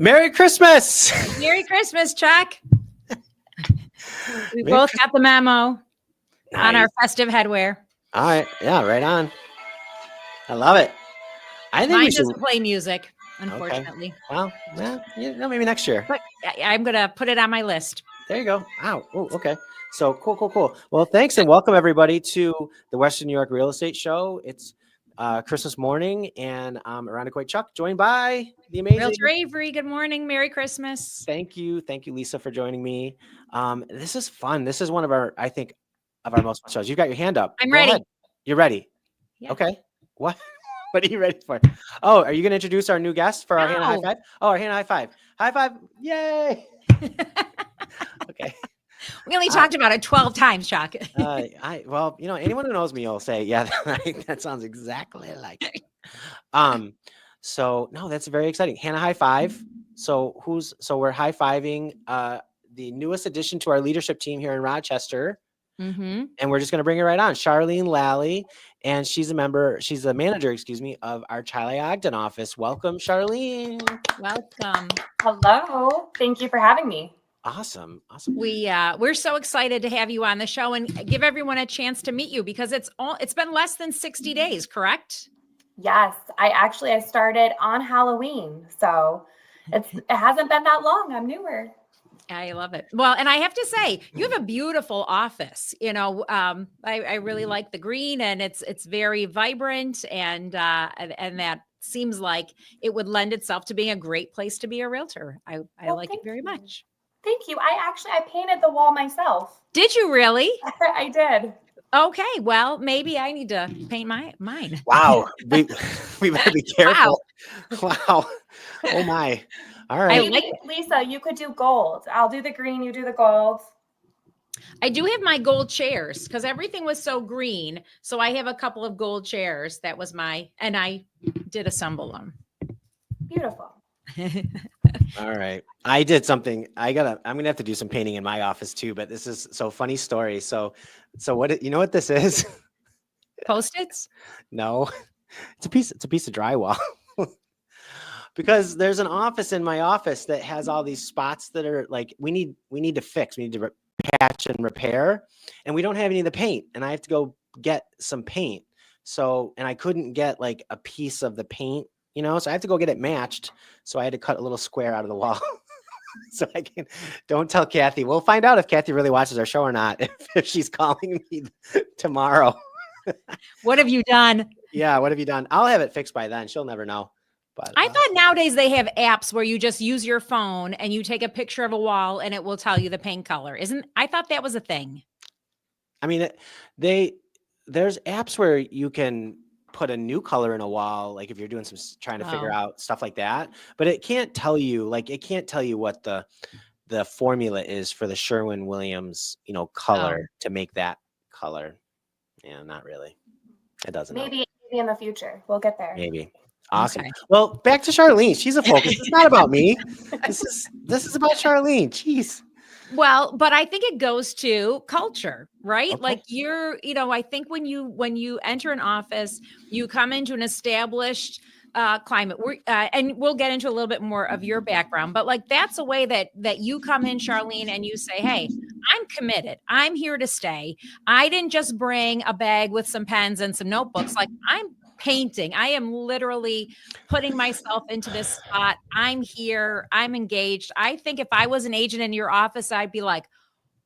Merry Christmas! Merry Christmas, Chuck. We both got the memo on our festive headwear. All right. Yeah, right on. I love it. I think Mine we should doesn't play music, unfortunately. Okay. Well, yeah, maybe next year. But I'm going to put it on my list. There you go. Wow. Oh, okay. So cool. Well, thanks and welcome everybody to the Western New York Real Estate Show. It's Christmas morning, and Irondequoit Chuck, joined by the amazing Realtor Avery. Good morning. Merry Christmas. Thank you, Lisa, for joining me. This is fun. This is one of our, I think, of our most fun shows. You've got your hand up. I'm ready. Ahead. You're ready. Yeah. Okay. What? What are you ready for? Oh, are you going to introduce our new guest for our Hannah High Five? Oh, our Hannah High Five. High five. Yay. Okay. We only talked about it 12 times, Chuck. Well, anyone who knows me will say, yeah, that sounds exactly like it. So no, that's very exciting. Hannah High Five. So we're high fiving the newest addition to our leadership team here in Rochester. Mm-hmm. And we're just going to bring her right on. Charlene Lally. And she's the manager, of our Charlie Ogden office. Welcome, Charlene. Welcome. Hello. Thank you for having me. Awesome. We're so excited to have you on the show and give everyone a chance to meet you because it's been less than 60 days, correct? Yes, I started on Halloween, so it hasn't been that long. I'm newer. I love it. Well, and I have to say, you have a beautiful office. I really like the green, and it's very vibrant, and that seems like it would lend itself to being a great place to be a realtor. I like it very much. Thank you. I painted the wall myself. Did you really? I did. Okay. Well, maybe I need to paint mine. Wow. We better be careful. Wow. Oh my. All right. Lisa, you could do gold. I'll do the green. You do the gold. I do have my gold chairs because everything was so green. So I have a couple of gold chairs. That was and I did assemble them. Beautiful. All right. I did something. I'm going to have to do some painting in my office too, but this is funny story. So what, you know what this is? Post-its? No, it's a piece of drywall. Because there's an office in my office that has all these spots that are like, we need to fix, we need to patch and repair, and we don't have any of the paint, and I have to go get some paint. So, and I couldn't get like a piece of the paint, so I have to go get it matched. So I had to cut a little square out of the wall. So don't tell Kathy. We'll find out if Kathy really watches our show or not, if she's calling me tomorrow. What have you done? Yeah. What have you done? I'll have it fixed by then. She'll never know. But I thought nowadays they have apps where you just use your phone and you take a picture of a wall and it will tell you the paint color. I thought that was a thing. I mean, there's apps where you can put a new color in a wall, like if you're doing trying to figure out stuff like that, but it can't tell you what the formula is for the Sherwin-Williams, color to make that color. Yeah, not really. It doesn't. Maybe in the future we'll get there. Maybe. Awesome. Okay. Well, back to Charlene. She's a focus. It's not about me. This is about Charlene. Jeez. Well, but I think it goes to culture, right? Okay. Like I think when you enter an office, you come into an established climate. And we'll get into a little bit more of your background, but like that's a way that you come in, Charlene, and you say, "Hey, I'm committed. I'm here to stay. I didn't just bring a bag with some pens and some notebooks. Like I'm painting. I am literally putting myself into this spot. I'm here. I'm engaged." I think if I was an agent in your office, I'd be like,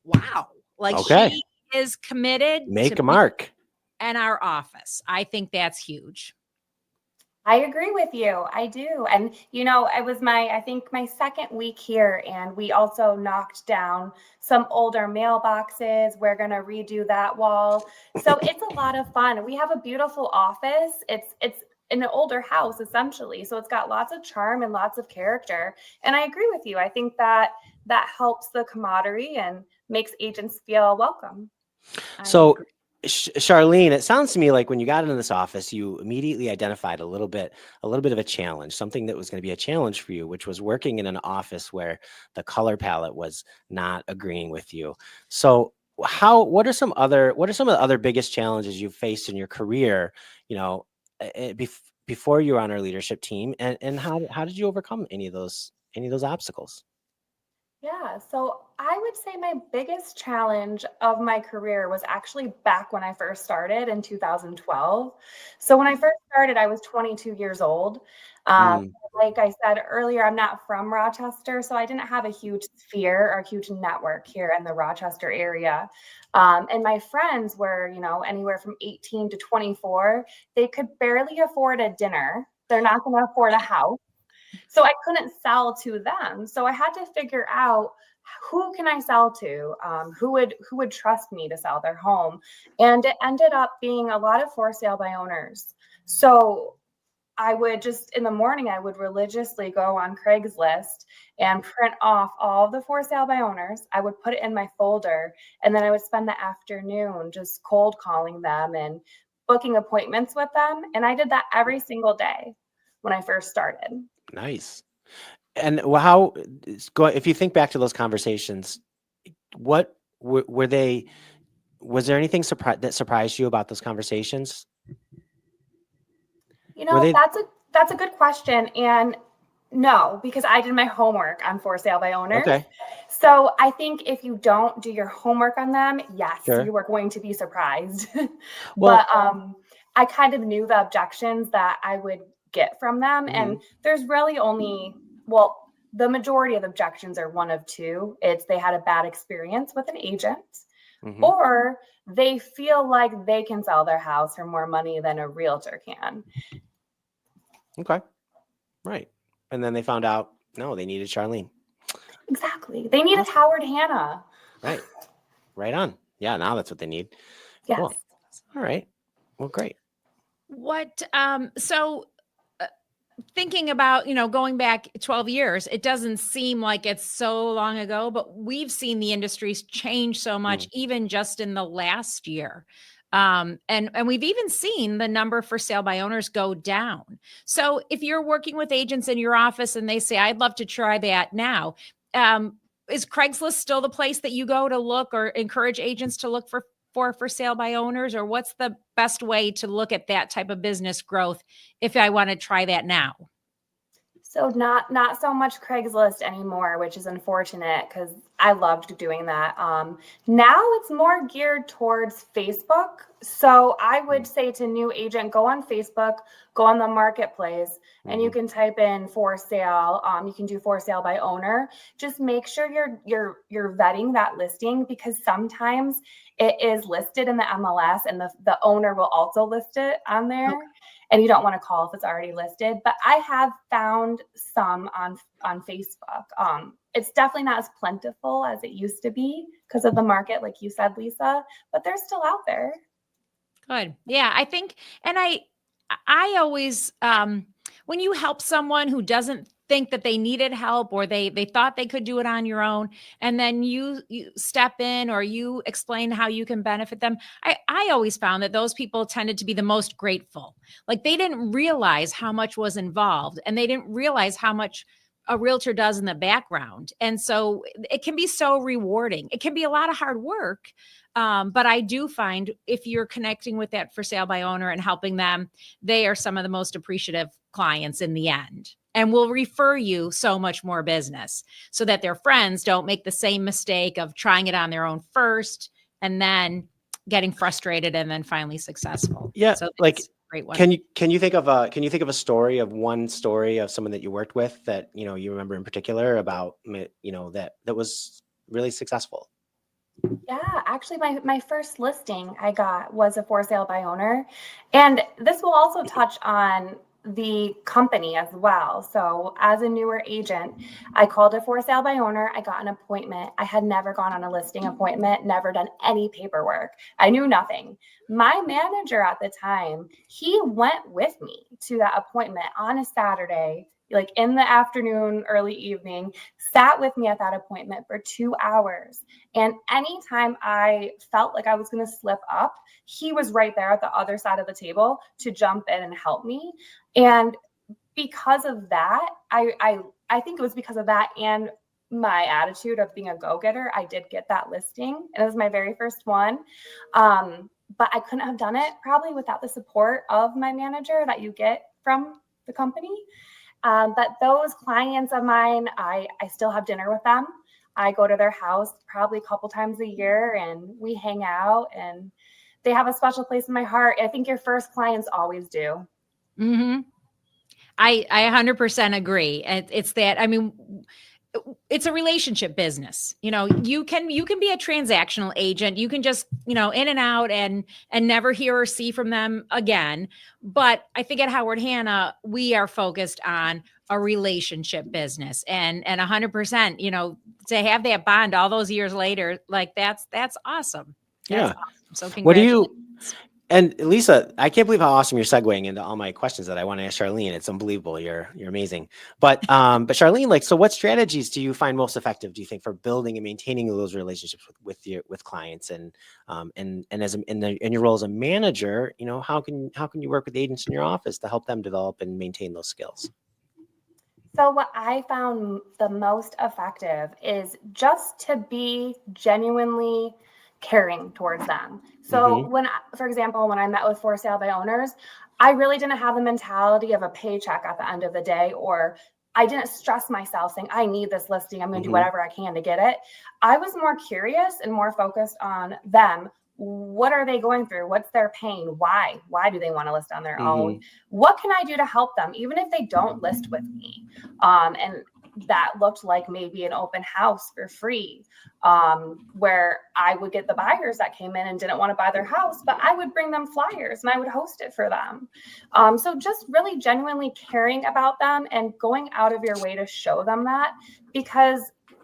wow, like Okay. she is committed to Make a be mark. in our office. I think that's huge. I agree with you. I do. And, it was I think my second week here, and we also knocked down some older mailboxes. We're going to redo that wall. So it's a lot of fun. We have a beautiful office. It's in an older house, essentially. So it's got lots of charm and lots of character. And I agree with you. I think that helps the camaraderie and makes agents feel welcome. So, Charlene, it sounds to me like when you got into this office, you immediately identified a little bit of a challenge, something that was going to be a challenge for you, which was working in an office where the color palette was not agreeing with you. So, what are some of the other biggest challenges you've faced in your career? Before you were on our leadership team, and how did you overcome any of those obstacles? Yeah, so I would say my biggest challenge of my career was actually back when I first started in 2012. So when I first started, I was 22 years old. Mm, Like I said earlier, I'm not from Rochester, so I didn't have a huge sphere or a huge network here in the Rochester area. And my friends were, anywhere from 18 to 24. They could barely afford a dinner. They're not going to afford a house. So I couldn't sell to them. So I had to figure out who can I sell to, who would trust me to sell their home. And it ended up being a lot of for sale by owners. So I would just in the morning, I would religiously go on Craigslist and print off all of the for sale by owners. I would put it in my folder, and then I would spend the afternoon just cold calling them and booking appointments with them. And I did that every single day when I first started. nice. And how if you think back to those conversations, what were they? Was there anything that surprised you about those conversations? Were they That's a good question. And no, because I did my homework on for sale by owners. okay? So I think if you don't do your homework on them, yes, Sure. you are going to be surprised. Well, But I kind of knew the objections that I would get from them. And there's really only, the majority of objections are one of two. It's they had a bad experience with an agent, or they feel like they can sell their house for more money than a realtor can. okay, right. And then they found out, no, they needed Charlene. Exactly. They needed Howard Hanna. Right. Right on. Yeah, now that's what they need. Yes. Cool. All right. Well, great. So thinking about, going back 12 years, it doesn't seem like it's so long ago, but we've seen the industries change so much, even just in the last year. And we've even seen the number for sale by owners go down. So if you're working with agents in your office and they say, I'd love to try that now, is Craigslist still the place that you go to look or encourage agents to look for sale by owners, or what's the best way to look at that type of business growth if I want to try that now? So not so much Craigslist anymore, which is unfortunate because I loved doing that. Now it's more geared towards Facebook. So I would say to new agent, go on Facebook, go on the marketplace, and you can type in for sale. You can do for sale by owner. Just make sure you're vetting that listing, because sometimes it is listed in the MLS and the owner will also list it on there. Okay. And you don't want to call if it's already listed. But I have found some on Facebook. It's definitely not as plentiful as it used to be because of the market, like you said, Lisa, but they're still out there. Good. Yeah, I think, and I always, when you help someone who doesn't think that they needed help, or they thought they could do it on your own, and then you step in or you explain how you can benefit them, I always found that those people tended to be the most grateful. Like they didn't realize how much was involved, and they didn't realize how much a realtor does in the background. And so it can be so rewarding. It can be a lot of hard work. But I do find if you're connecting with that for sale by owner and helping them, they are some of the most appreciative clients in the end, and will refer you so much more business so that their friends don't make the same mistake of trying it on their own first and then getting frustrated and then finally successful. Yeah. So Like, that's a great one. can you think of a story of one story of someone that you worked with that, you remember in particular about, that was really successful? Yeah, actually my first listing I got was a for sale by owner. And this will also touch on the company as well. So as a newer agent, I called a for sale by owner. I got an appointment. I had never gone on a listing appointment, never done any paperwork. I knew nothing. My manager at the time, he went with me to that appointment on a Saturday, like in the afternoon, early evening, sat with me at that appointment for 2 hours. And anytime I felt like I was going to slip up, he was right there at the other side of the table to jump in and help me. And because of that, I think it was because of that and my attitude of being a go-getter, I did get that listing. And it was my very first one. But I couldn't have done it probably without the support of my manager that you get from the company. But those clients of mine, I still have dinner with them. I go to their house probably a couple times a year and we hang out, and they have a special place in my heart. I think your first clients always do. Mm-hmm. I 100% agree. It's that, I mean, it's a relationship business. You can be a transactional agent. You can just, in and out and never hear or see from them again. But I think at Howard Hanna, we are focused on a relationship business, and 100%, to have that bond all those years later, like that's awesome. That's awesome. So congratulations. And Lisa, I can't believe how awesome you're segueing into all my questions that I want to ask Charlene. It's unbelievable. You're amazing. But Charlene, so what strategies do you find most effective, do you think, for building and maintaining those relationships with clients, and as in your role as a manager, how can you work with agents in your office to help them develop and maintain those skills? So what I found the most effective is just to be genuinely caring towards them. So for example, when I met with for sale by owners, I really didn't have the mentality of a paycheck at the end of the day, or I didn't stress myself saying, I need this listing, I'm going to do whatever I can to get it. I was more curious and more focused on them. What are they going through? What's their pain? Why do they want to list on their own? What can I do to help them, even if they don't list with me? And that looked like maybe an open house for free, where I would get the buyers that came in and didn't want to buy their house, but I would bring them flyers and I would host it for them. So just really genuinely caring about them and going out of your way to show them that, because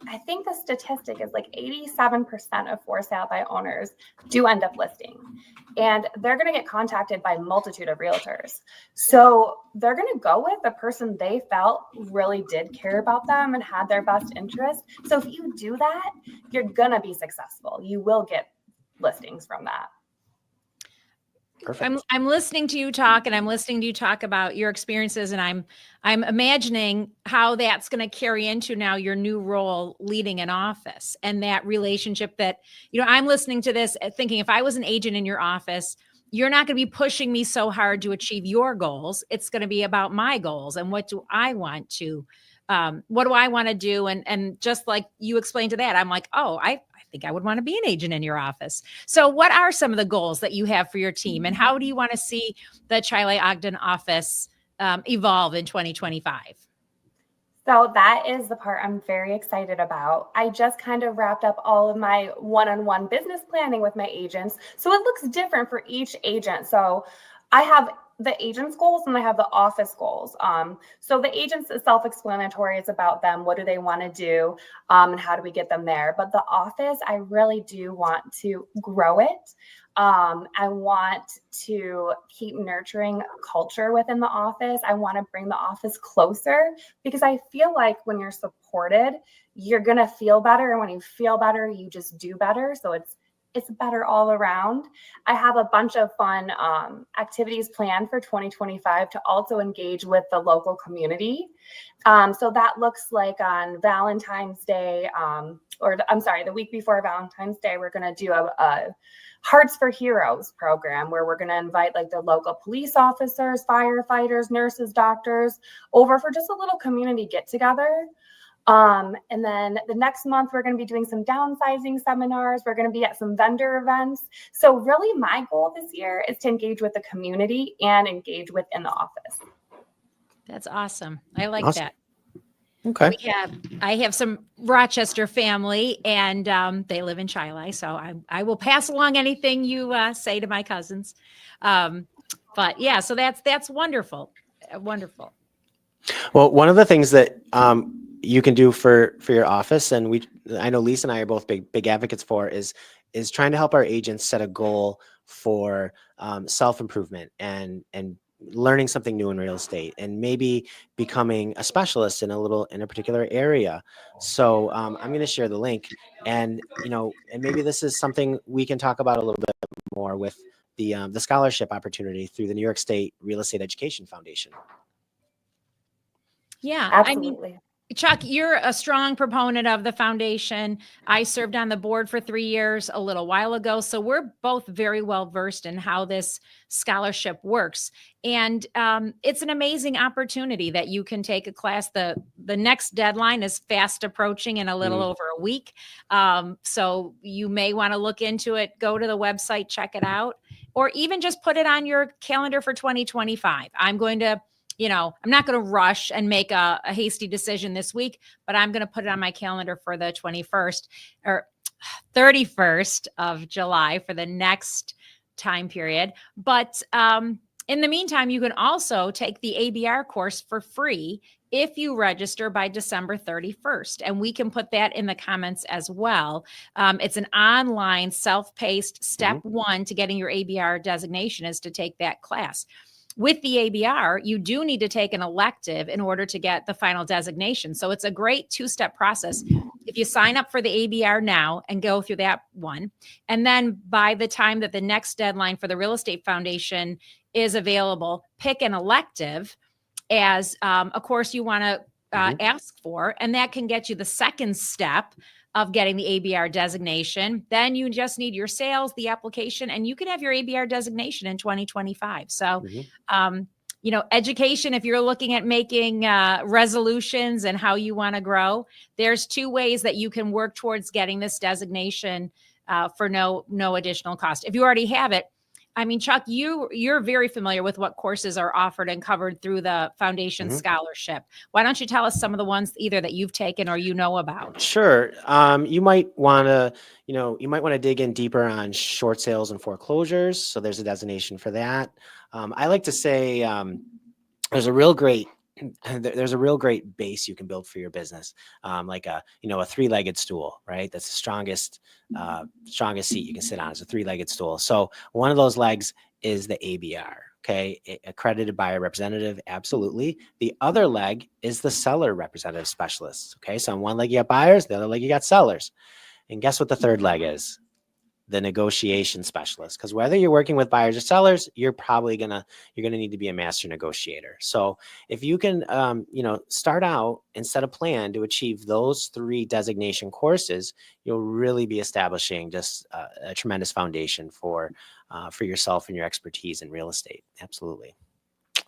I think the statistic is like 87% of for sale by owners do end up listing, and they're going to get contacted by a multitude of realtors. So they're going to go with the person they felt really did care about them and had their best interest. So if you do that, you're going to be successful. You will get listings from that. Perfect. I'm listening to you talk, and I'm listening to you talk about your experiences, and I'm imagining how that's going to carry into now your new role leading an office, and that relationship that, I'm listening to this thinking, if I was an agent in your office, you're not going to be pushing me so hard to achieve your goals. It's going to be about my goals and what do I want to do? And just like you explained to that, I'm like, oh, I think I would want to be an agent in your office. So what are some of the goals that you have for your team, and how do you want to see the Charlie Ogden office evolve in 2025? So that is the part I'm very excited about. I just kind of wrapped up all of my one-on-one business planning with my agents. So it looks different for each agent. So I have the agent's goals and I have the office goals. So the agents is self-explanatory. It's about them. What do they want to do? And how do we get them there? But the office, I really do want to grow it. I want to keep nurturing culture within the office. I want to bring the office closer, because I feel like when you're supported, you're going to feel better. And when you feel better, you just do better. So it's it's better all around. I have a bunch of fun activities planned for 2025 to also engage with the local community. So that looks like on Valentine's Day, the week before Valentine's Day, we're going to do a Hearts for Heroes program where we're going to invite like the local police officers, firefighters, nurses, doctors over for just a little community get together. And then the next month, we're going to be doing some downsizing seminars. We're going to be at some vendor events. So really my goal this year is to engage with the community and engage within the office. That's awesome. I like Awesome. that. Okay. I have some Rochester family, and they live in Chile, so I will pass along anything you say to my cousins. But yeah, so that's wonderful, wonderful. Well, one of the things that you can do for your office, and I know Lisa and I are both big advocates for, is trying to help our agents set a goal for self-improvement and learning something new in real estate, and maybe becoming a specialist in a particular area. So I'm going to share the link, and maybe this is something we can talk about a little bit more with the scholarship opportunity through the New York State Real Estate Education Foundation. Yeah, Absolutely. I mean, Chuck, you're a strong proponent of the foundation. I served on the board for 3 years a little while ago. So we're both very well versed in how this scholarship works. And it's an amazing opportunity that you can take a class. The next deadline is fast approaching in a little over a week. So you may want to look into it, go to the website, check it out, or even just put it on your calendar for 2025. I'm not going to rush and make a hasty decision this week, but I'm going to put it on my calendar for the 21st or 31st of July for the next time period. But in the meantime, you can also take the ABR course for free if you register by December 31st. And we can put that in the comments as well. It's an online self-paced step one to getting your ABR designation is to take that class. With the ABR, you do need to take an elective in order to get the final designation. So it's a great two-step process. If you sign up for the ABR now and go through that one, and then by the time that the next deadline for the Real Estate Foundation is available, pick an elective as a course you want to ask for, and that can get you the second step of getting the ABR designation. Then you just need your sales, the application, and you can have your ABR designation in 2025. So, education, if you're looking at making resolutions and how you want to grow, there's 2 ways that you can work towards getting this designation for no additional cost. If you already have it, I mean, Chuck, you're very familiar with what courses are offered and covered through the foundation scholarship. Why don't you tell us some of the ones either that you've taken or you know about? Sure. You might want to dig in deeper on short sales and foreclosures. So there's a designation for that. I like to say there's a real great base you can build for your business, like a 3-legged stool, right? That's the strongest seat you can sit on is a 3-legged stool. So one of those legs is the ABR. Okay, accredited by a representative, absolutely. The other leg is the seller representative specialist. Okay, so on one leg you got buyers, the other leg you got sellers, and guess what the third leg is? The negotiation specialist. Because whether you're working with buyers or sellers, you're gonna need to be a master negotiator. So if you can start out and set a plan to achieve those 3 designation courses, you'll really be establishing just a tremendous foundation for yourself and your expertise in real estate. Absolutely.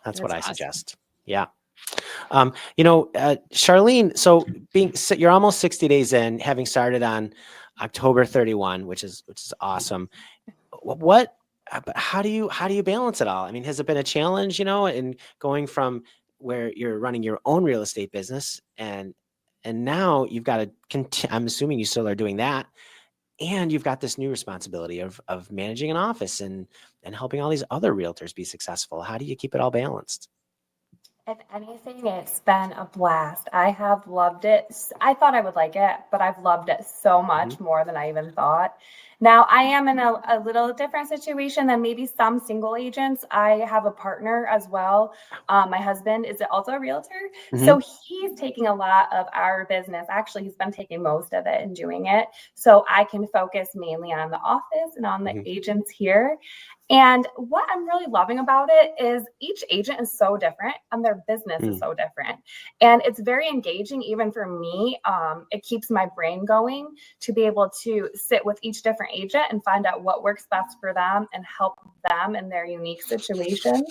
That's what I suggest. Yeah. Charlene, so you're almost 60 days in, having started on October 31, which is awesome. How do you balance it all? I mean, has it been a challenge, in going from where you're running your own real estate business and now you've got to I'm assuming you still are doing that, and you've got this new responsibility of managing an office and helping all these other realtors be successful. How do you keep it all balanced? If anything, it's been a blast. I have loved it. I thought I would like it, but I've loved it so much more than I even thought. Now, I am in a little different situation than maybe some single agents. I have a partner as well. My husband is also a realtor. So he's taking a lot of our business. Actually, he's been taking most of it and doing it. So I can focus mainly on the office and on the agents here. And what I'm really loving about it is each agent is so different and their business is so different. And it's very engaging, even for me. It keeps my brain going to be able to sit with each different agent and find out what works best for them and help them in their unique situation.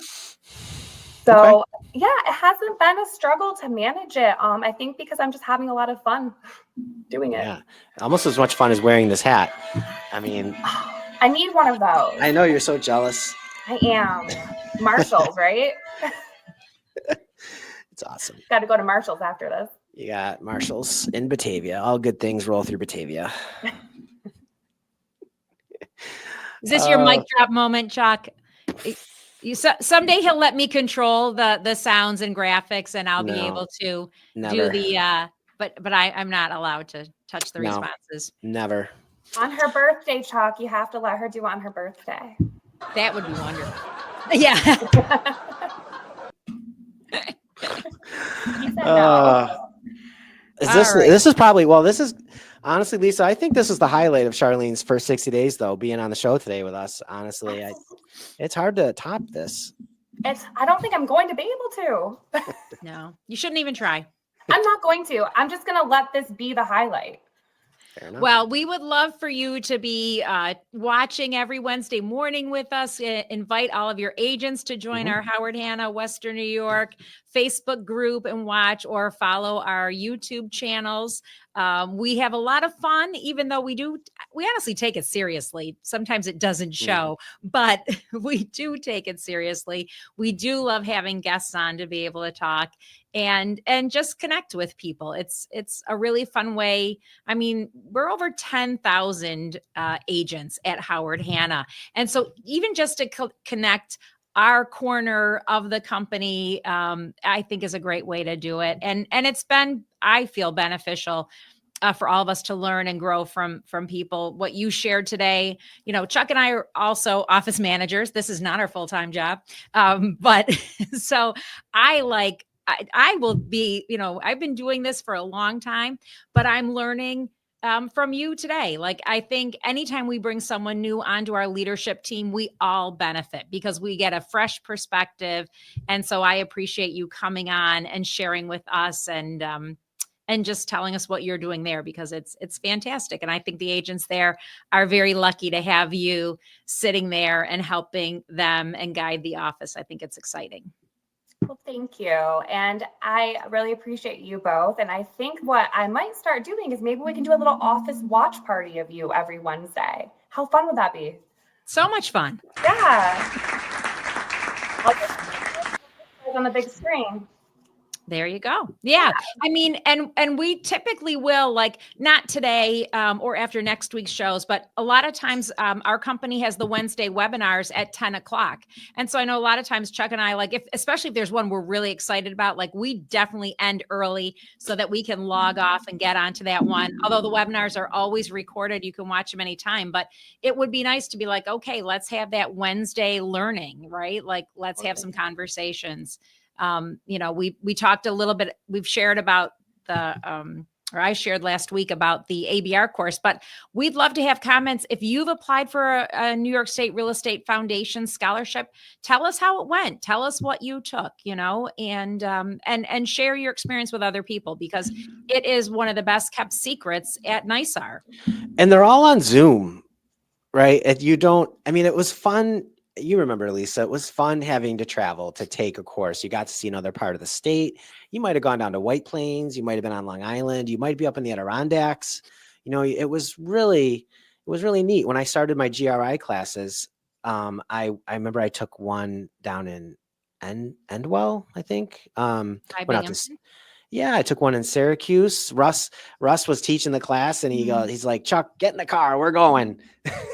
So yeah, it hasn't been a struggle to manage it. I think because I'm just having a lot of fun doing it. Yeah, almost as much fun as wearing this hat. I mean, I need one of those. I know you're so jealous. I am. Marshall's, right? It's awesome. Got to go to Marshall's after this. You got Marshall's in Batavia. All good things roll through Batavia. Is this your mic drop moment, Chuck? Someday he'll let me control the sounds and graphics, and I'll be able to do the. But I'm not allowed to touch the responses. Never. On her birthday, Chuck, you have to let her do it on her birthday. That would be wonderful. Yeah. He said no. This is probably, well, this is honestly, Lisa, I think this is the highlight of Charlene's first 60 days, though, being on the show today with us. Honestly, it's hard to top this. I don't think I'm going to be able to. No, you shouldn't even try. I'm not going to. I'm just going to let this be the highlight. Well, we would love for you to be watching every Wednesday morning with us. Invite all of your agents to join our Howard Hanna Western New York Facebook group and watch, or follow our YouTube channels. We have a lot of fun, even though we honestly take it seriously. Sometimes it doesn't show, but we do take it seriously. We do love having guests on to be able to talk and just connect with people. It's a really fun way. I mean, we're over 10,000 agents at Howard Hanna. And so even just to connect our corner of the company, I think is a great way to do it. And it's been, I feel, beneficial for all of us to learn and grow from people. What you shared today, Chuck and I are also office managers. This is not our full-time job. But so I will be, I've been doing this for a long time, but I'm learning from you today. Like, I think anytime we bring someone new onto our leadership team, we all benefit because we get a fresh perspective. And so I appreciate you coming on and sharing with us and just telling us what you're doing there, because it's fantastic. And I think the agents there are very lucky to have you sitting there and helping them and guide the office. I think it's exciting. Well, thank you. And I really appreciate you both. And I think what I might start doing is maybe we can do a little office watch party of you every Wednesday. How fun would that be? So much fun. Yeah. I'll just on the big screen. There you go. Yeah. I mean, and we typically will, like, not today or after next week's shows, but a lot of times our company has the Wednesday webinars at 10 o'clock. And so I know a lot of times Chuck and I, like, especially if there's one we're really excited about, like, we definitely end early so that we can log off and get onto that one. Although the webinars are always recorded, you can watch them anytime, but it would be nice to be like, okay, let's have that Wednesday learning, right? Like, let's have some conversations. We talked a little bit, we've shared about or I shared last week about the ABR course, but we'd love to have comments. If you've applied for a New York State Real Estate Foundation scholarship, tell us how it went. Tell us what you took, and share your experience with other people, because it is one of the best kept secrets at NYSAR. And they're all on Zoom, right? It was fun. You remember, Lisa, it was fun having to travel to take a course. You got to see another part of the state. You might have gone down to White Plains. You might have been on Long Island. You might be up in the Adirondacks. It was really neat. When I started my GRI classes, I remember I took one down in Endwell, I think. I took one in Syracuse. Russ was teaching the class, and he's like, Chuck, get in the car, we're going.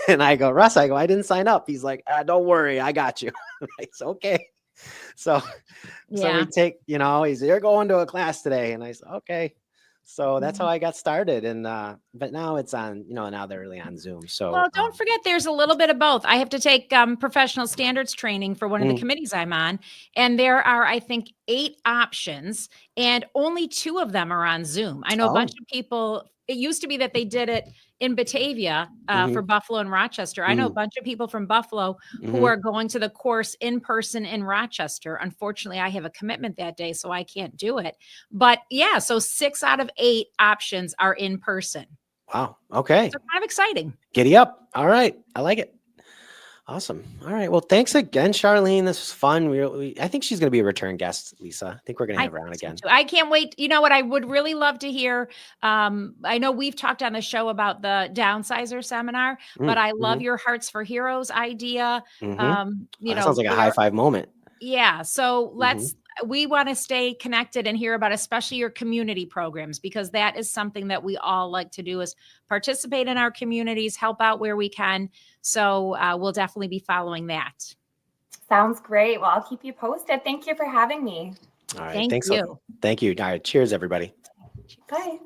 And I go, Russ, I didn't sign up. He's like, don't worry, I got you. It's okay. So so we Yeah. take, you're going to a class today. And I said, okay. So that's how Mhm. I got started. And but now it's on, now they're really on Zoom. So Well, don't forget there's a little bit of both. I have to take professional standards training for one of the Mm. committees I'm on, and there are, I think, 8 options, and only 2 of them are on Zoom. I know a bunch Oh. of people. It used to be that they did it in Batavia for Hmm. Buffalo and Rochester. I know a bunch of people from Buffalo who Hmm. are going to the course in person in Rochester. Unfortunately, I have a commitment that day, so I can't do it. But yeah, so 6 out of 8 options are in person. Wow. Okay. So kind of exciting. Giddy up. All right. I like it. Awesome. All right. Well, thanks again, Charlene. This was fun. I think she's going to be a return guest, Lisa. I think we're going to I have her on think so again. too. I can't wait. You know what? I would really love to hear. I know we've talked on the show about the downsizer seminar, but I love your Hearts for Heroes idea. That sounds like a high five moment. Yeah. So Mm-hmm. we want to stay connected and hear about especially your community programs, because that is something that we all like to do, is participate in our communities, help out where we can. So we'll definitely be following that. Sounds great. Well, I'll keep you posted. Thank you for having me. All right. Thank Thanks. you. Thank you. All right. Cheers, everybody. Bye.